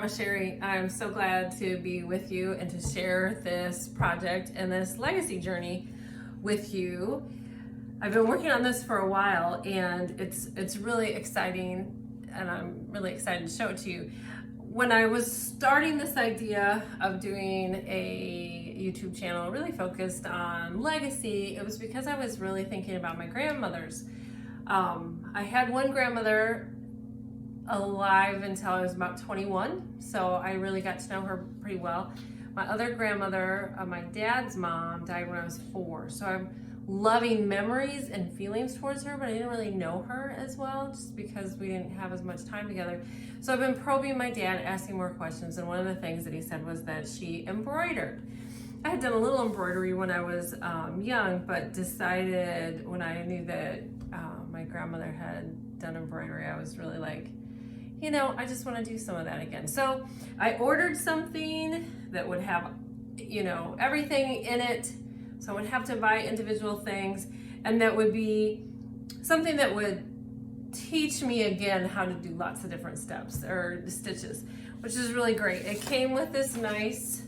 Grandma Sheri. I'm so glad to be with you and to share this project and this legacy journey with you. I've been working on this for a while and it's really exciting, and I'm really excited to show it to you. When I was starting this idea of doing a YouTube channel really focused on legacy, it was because I was really thinking about my grandmothers. I had one grandmother alive until I was about 21, so I really got to know her pretty well. My other grandmother, my dad's mom, died when I was 4, so I'm loving memories and feelings towards her, but I didn't really know her as well just because we didn't have as much time together. So I've been probing my dad, asking more questions, and one of the things that he said was that she embroidered. I had done a little embroidery when I was young, but decided when I knew that my grandmother had done embroidery, I was really like, you know, I just want to do some of that again. So I ordered something that would have, you know, everything in it. So I would have to buy individual things, and that would be something that would teach me again how to do lots of different steps or stitches, which is really great. It came with this nice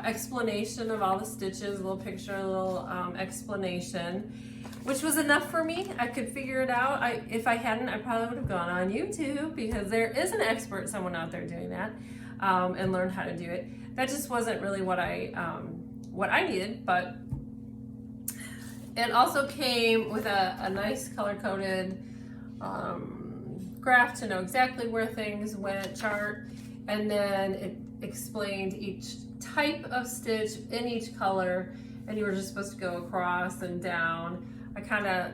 explanation of all the stitches, a little picture, a little explanation, which was enough for me. I could figure it out. If I hadn't, I probably would have gone on YouTube, because there is an expert, someone out there doing that, and learned how to do it. That just wasn't really what I needed, but it also came with a nice color-coded graph to know exactly where things went, chart, and then it explained each type of stitch in each color, and you were just supposed to go across and down. I kind of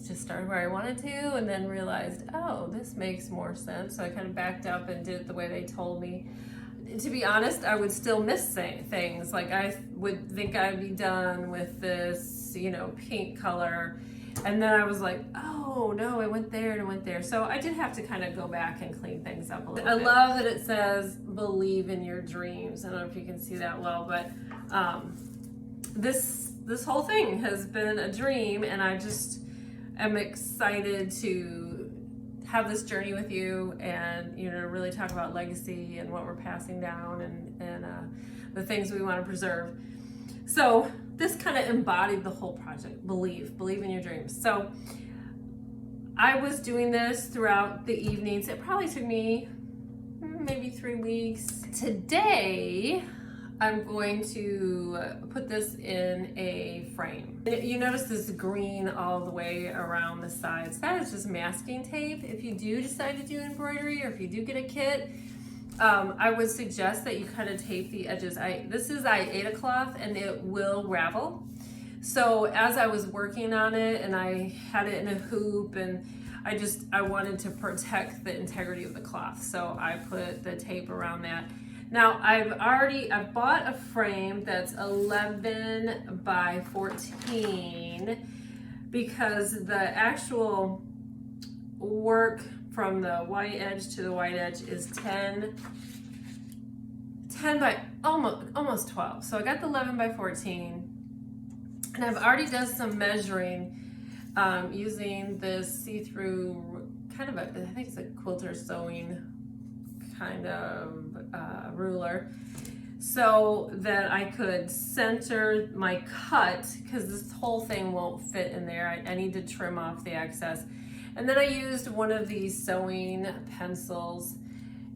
just started where I wanted to, and then realized, oh, this makes more sense. So I kind of backed up and did it the way they told me. To be honest, I would still miss things. Like I would think I'd be done with this, you know, pink color. And then I was like, oh no, I went there and I went there. So I did have to kind of go back and clean things up a little bit. I love that it says, believe in your dreams. I don't know if you can see that well, but this whole thing has been a dream, and I just am excited to have this journey with you, and you know, really talk about legacy and what we're passing down, and the things we want to preserve. So this kind of embodied the whole project. Believe in your dreams. So I was doing this throughout the evenings. It probably took me maybe 3 weeks. Today I'm going to put this in a frame. You notice this green all the way around the sides. That is just masking tape. If you do decide to do embroidery, or if you do get a kit, I would suggest that you kind of tape the edges. This is Aida cloth, and it will ravel. So as I was working on it, and I had it in a hoop, and I wanted to protect the integrity of the cloth, so I put the tape around that. Now I've bought a frame that's 11 by 14, because the actual work from the white edge to the white edge is 10 by almost 12. So I got the 11 by 14, and I've already done some measuring using this see-through kind of I think it's a quilter sewing kind of ruler, so that I could center my cut, because this whole thing won't fit in there. I need to trim off the excess. And then I used one of these sewing pencils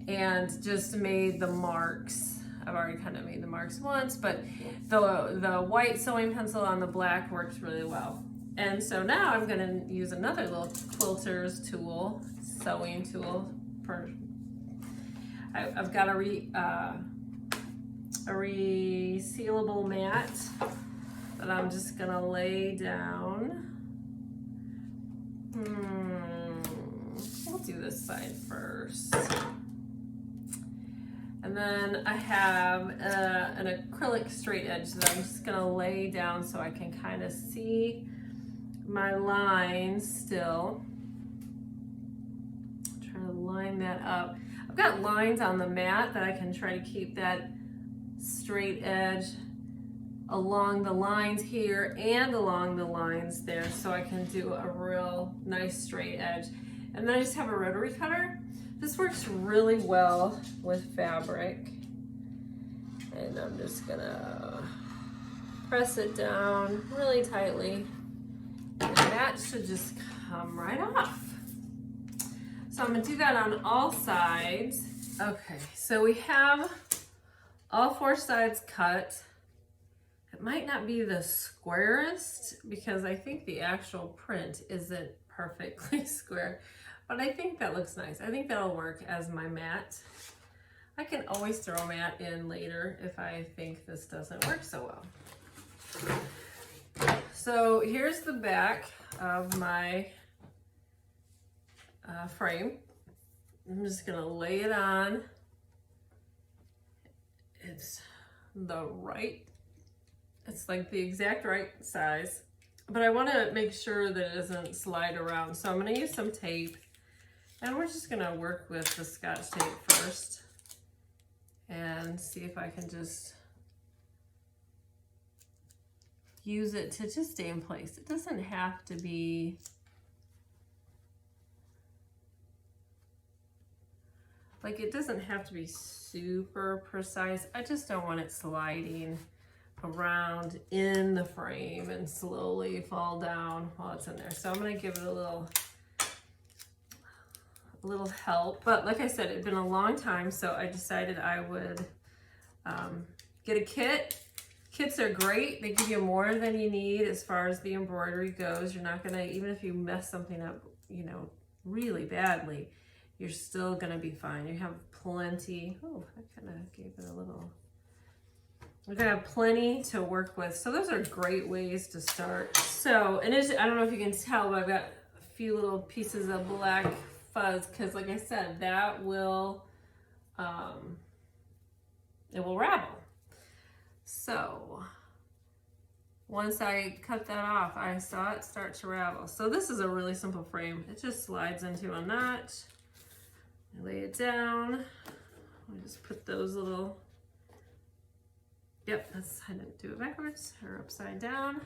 and just made the marks. I've already kind of made the marks once, but the white sewing pencil on the black works really well. And so now I'm going to use another little quilter's tool, sewing tool. I've got a resealable mat that I'm just going to lay down. We'll do this side first. And then I have an acrylic straight edge that I'm just gonna lay down so I can kind of see my lines still. Try to line that up. I've got lines on the mat that I can try to keep that straight edge along the lines here and along the lines there, so I can do a real nice straight edge. And then I just have a rotary cutter. This works really well with fabric. And I'm just gonna press it down really tightly. And that should just come right off. So I'm gonna do that on all sides. Okay, so we have all 4 sides cut. It might not be the squarest because I think the actual print isn't perfectly square, but I think that looks nice. I think that'll work as my mat. I can always throw a mat in later if I think this doesn't work so well. So here's the back of my frame. I'm just gonna lay it on. It's like the exact right size, but I want to make sure that it doesn't slide around. So I'm going to use some tape, and we're just going to work with the Scotch tape first and see if I can just use it to just stay in place. It doesn't have to be super precise. I just don't want it sliding around in the frame and slowly fall down while it's in there. So I'm gonna give it a little help. But like I said, it'd been a long time, so I decided I would get a kit. Kits are great. They give you more than you need as far as the embroidery goes. You're not gonna, even if you mess something up, really badly, you're still gonna be fine. You have plenty. Oh, I kind of gave it a little. We're gonna have plenty to work with. So those are great ways to start. So, and I don't know if you can tell, but I've got a few little pieces of black fuzz because like I said, that will, it will ravel. So once I cut that off, I saw it start to ravel. So this is a really simple frame. It just slides into a notch. I lay it down. I just put those little, yep, I didn't do it backwards or upside down.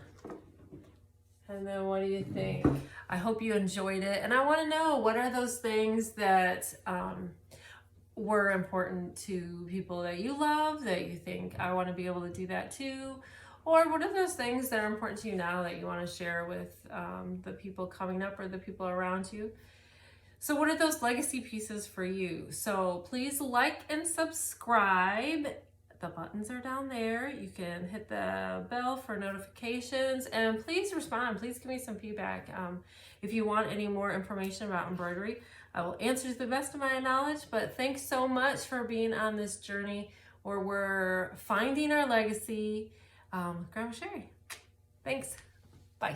And then what do you think? I hope you enjoyed it. And I want to know, what are those things that were important to people that you love, that you think, I want to be able to do that too? Or what are those things that are important to you now that you want to share with the people coming up or the people around you? So what are those legacy pieces for you? So please like and subscribe. The buttons are down there. You can hit the bell for notifications, and please respond. Please give me some feedback. If you want any more information about embroidery, I will answer to the best of my knowledge, but thanks so much for being on this journey where we're finding our legacy. Grandma Sheri. Thanks. Bye.